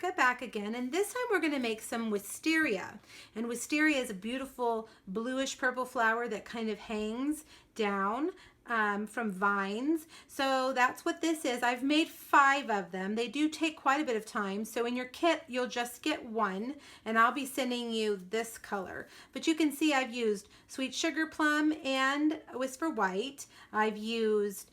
mark it back again, and this time we're going to make some wisteria. And wisteria is a beautiful bluish purple flower that kind of hangs down from vines. So that's what this is. I've made 5 of them. They do take quite a bit of time. So in your kit, you'll just get 1, and I'll be sending you this color. But you can see I've used Sweet Sugar Plum and Whisper White. I've used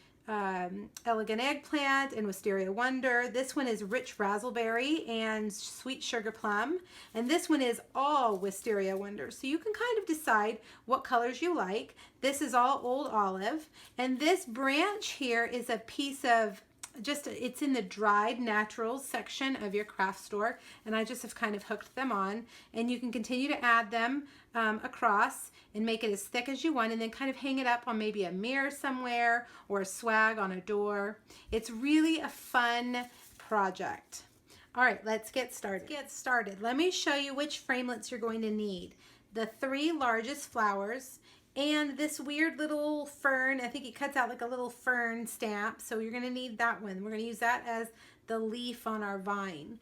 Elegant Eggplant and Wisteria Wonder. This one is Rich Razzleberry and Sweet Sugar Plum. And this one is all Wisteria Wonder. So you can kind of decide what colors you like. This is all Old Olive. And this branch here is a piece of it's in the dried naturals section of your craft store, and I just have kind of hooked them on, and you can continue to add them across and make it as thick as you want, and then kind of hang it up on maybe a mirror somewhere or a swag on a door. It's really a fun project. All right, let's get started. Let me show you which framelits you're going to need. The 3 largest flowers, and this weird little fern. I think it cuts out like a little fern stamp, so you're going to need that one. We're going to use that as the leaf on our vine.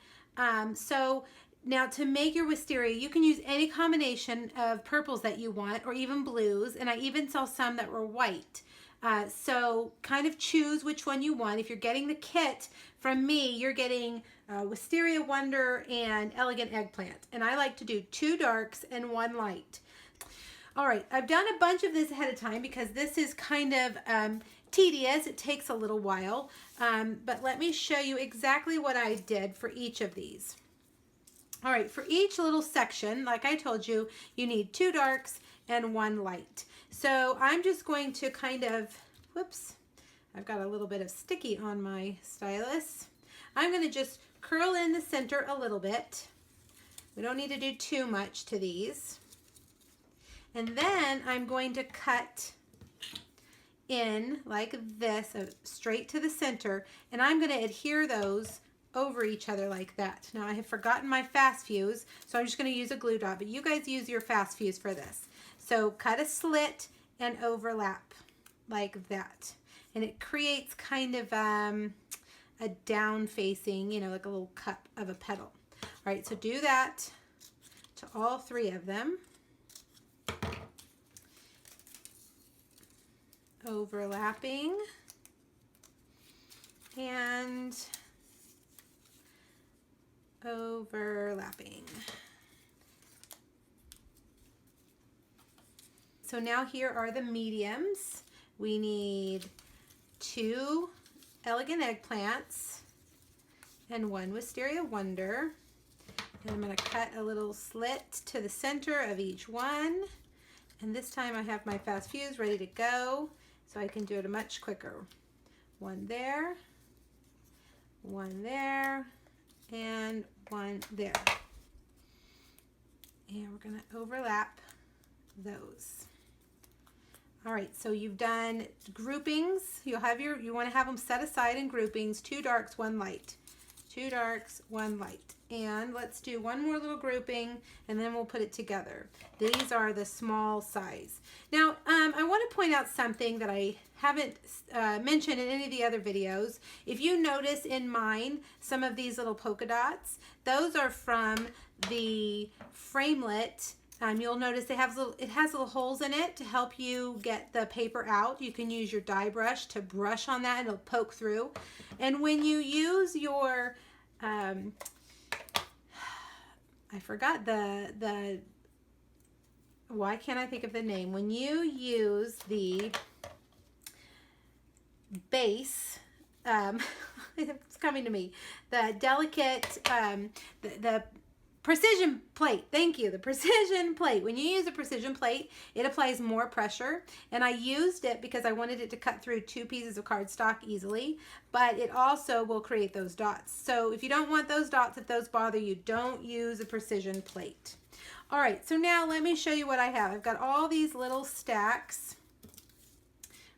So now to make your wisteria, you can use any combination of purples that you want, or even blues, and I even saw some that were white. So kind of choose which one you want. If you're getting the kit from me, you're getting Wisteria Wonder and Elegant Eggplant, and I like to do 2 darks and 1 light. All right, I've done a bunch of this ahead of time because this is kind of tedious. It takes a little while, but let me show you exactly what I did for each of these. All right, for each little section, like I told you, you need 2 darks and 1 light. So I'm just going to kind of, whoops, I've got a little bit of sticky on my stylus. I'm going to just curl in the center a little bit. We don't need to do too much to these. And then I'm going to cut in like this, straight to the center, and I'm going to adhere those over each other like that. Now I have forgotten my fast fuse, so I'm just going to use a glue dot, but you guys use your fast fuse for this. So cut a slit and overlap like that. And it creates kind of a down facing, you know, like a little cup of a petal. All right, so do that to all 3 of them. Overlapping and overlapping. So now here are the mediums. We need 2 Elegant Eggplants and 1 Wisteria Wonder. And I'm going to cut a little slit to the center of each one. And this time I have my fast fuse ready to go, so I can do it much quicker. 1 there, 1 there, and 1 there. And we're going to overlap those. All right, so you've done groupings. You want to have them set aside in groupings, 2 darks, 1 light. 2 darks, 1 light. And let's do 1 more little grouping, and then we'll put it together. These are the small size. Now, I want to point out something that I haven't mentioned in any of the other videos. If you notice in mine, some of these little polka dots, those are from the framelit. You'll notice it has little holes in it to help you get the paper out. You can use your die brush to brush on that and it'll poke through. And when you use your, I forgot why can't I think of the name? When you use the base, it's coming to me, the delicate, the precision plate, thank you, the precision plate. When you use a precision plate, it applies more pressure, and I used it because I wanted it to cut through 2 pieces of cardstock easily, but it also will create those dots. So if you don't want those dots, if those bother you, don't use a precision plate. All right, so now let me show you what I have. I've got all these little stacks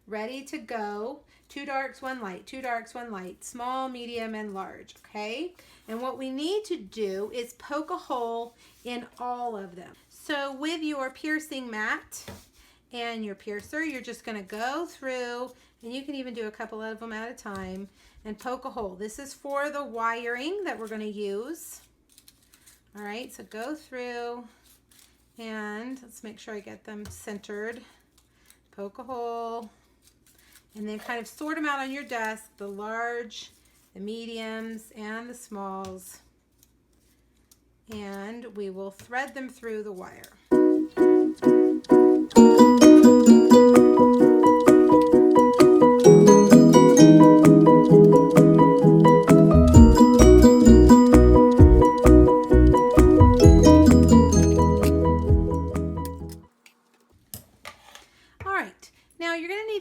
ready to go. 2 darks, 1 light, 2 darks, 1 light, small, medium, and large, okay? And what we need to do is poke a hole in all of them. So with your piercing mat and your piercer, you're just gonna go through and you can even do a couple of them at a time, and poke a hole. This is for the wiring that we're going to use. All right, so go through and let's make sure I get them centered. Poke a hole, and then kind of sort them out on your desk, the large, the mediums, and the smalls. And we will thread them through the wire.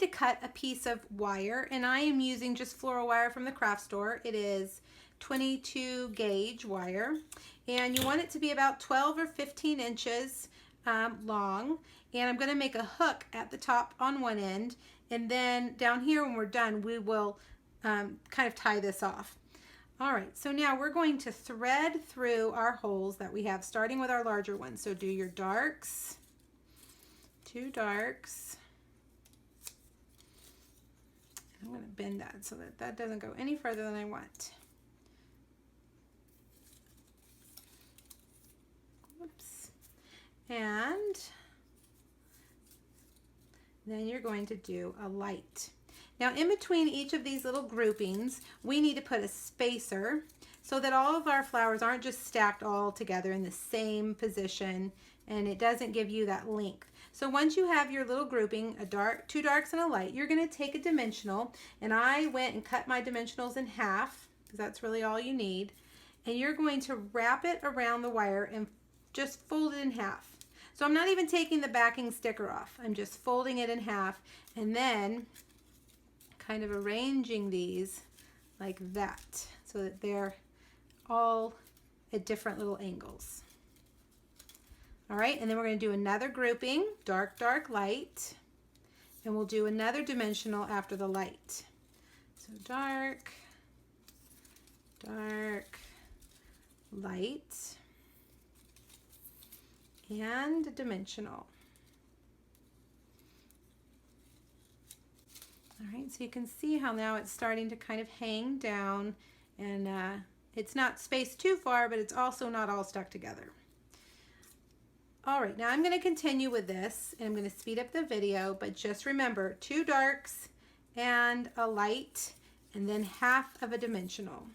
Cut a piece of wire, and I am using just floral wire from the craft store. It is 22 gauge wire, and you want it to be about 12 or 15 inches long, and I'm going to make a hook at the top on one end, and then down here when we're done we will kind of tie this off. All right, so now we're going to thread through our holes that we have, starting with our larger ones. So do your darks, 2 darks. I'm going to bend that so that that doesn't go any further than I want. Whoops. And then you're going to do a light. Now in between each of these little groupings, we need to put a spacer so that all of our flowers aren't just stacked all together in the same position, and it doesn't give you that length. So once you have your little grouping, a dark, 2 darks and a light, you're going to take a dimensional, and I went and cut my dimensionals in half because that's really all you need, and you're going to wrap it around the wire and just fold it in half. So I'm not even taking the backing sticker off. I'm just folding it in half and then kind of arranging these like that so that they're all at different little angles. All right, and then we're going to do another grouping, dark, dark, light, and we'll do another dimensional after the light. So dark, dark, light, and dimensional. All right, so you can see how now it's starting to kind of hang down, and it's not spaced too far, but it's also not all stuck together. All right, now I'm going to continue with this, and I'm going to speed up the video, but just remember 2 darks and a light, and then half of a dimensional.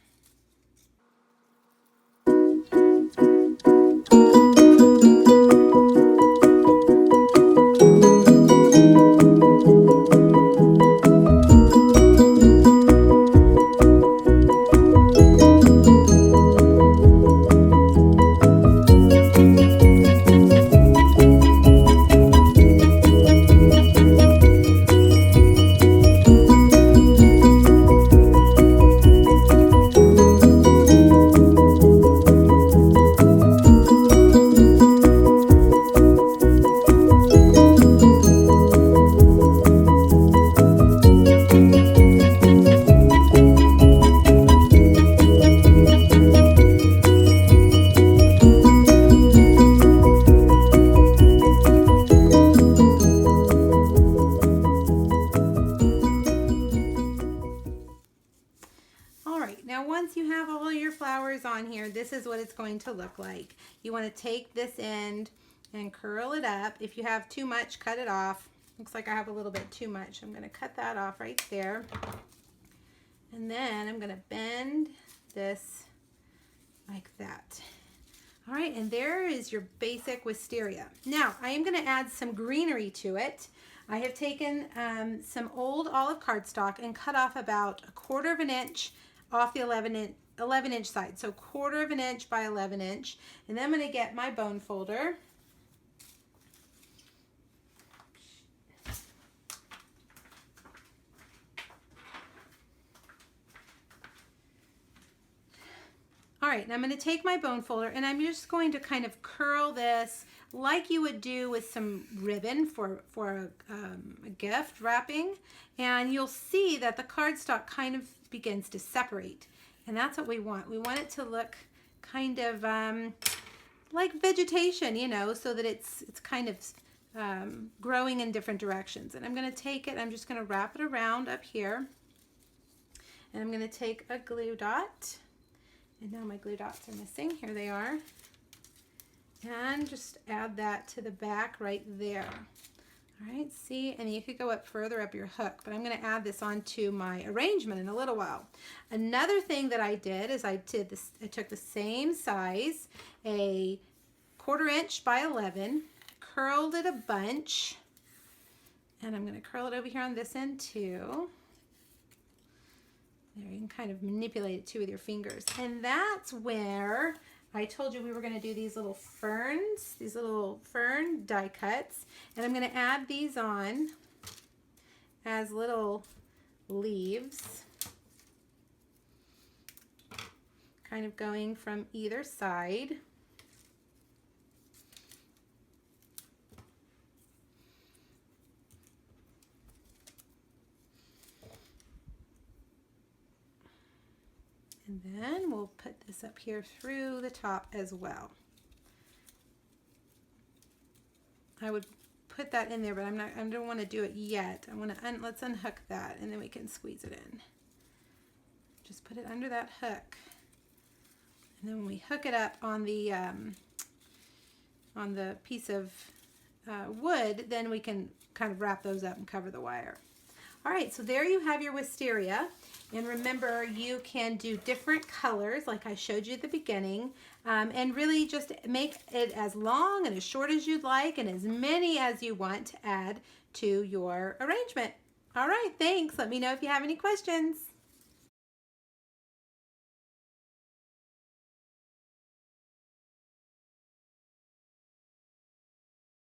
On here, this is what it's going to look like. You want to take this end and curl it up. If you have too much, cut it off. Looks like I have a little bit too much. I'm going to cut that off right there. And then I'm going to bend this like that. All right, and there is your basic wisteria. Now, I am going to add some greenery to it. I have taken some old olive cardstock and cut off about 1/4 of an inch off the 11-inch side, so 1/4 of an inch by 11 inch, and then I'm going to get my bone folder. All right, and I'm going to take my bone folder, and I'm just going to kind of curl this like you would do with some ribbon for a gift wrapping, and you'll see that the cardstock kind of begins to separate. And that's what we want. We want it to look kind of like vegetation, you know, so that it's kind of growing in different directions. And I'm going to take it, I'm just going to wrap it around up here. And I'm going to take a glue dot. And now my glue dots are missing. Here they are. And just add that to the back right there. All right, see, and you could go up further up your hook, but I'm going to add this onto my arrangement in a little while. Another thing that I did is I took the same size, a 1/4 inch by 11, curled it a bunch, and I'm going to curl it over here on this end too. There, you can kind of manipulate it too with your fingers. And that's where I told you we were going to do these little ferns, these little fern die cuts. And I'm going to add these on as little leaves, kind of going from either side. And then we'll put this up here through the top as well. I would put that in there, but I don't want to do it yet. I want to let's unhook that, and then we can squeeze it in. Just put it under that hook, and then when we hook it up on the piece of wood, then we can kind of wrap those up and cover the wire. All right, so there you have your wisteria. And remember, you can do different colors like I showed you at the beginning, and really just make it as long and as short as you'd like and as many as you want to add to your arrangement. All right, thanks. Let me know if you have any questions.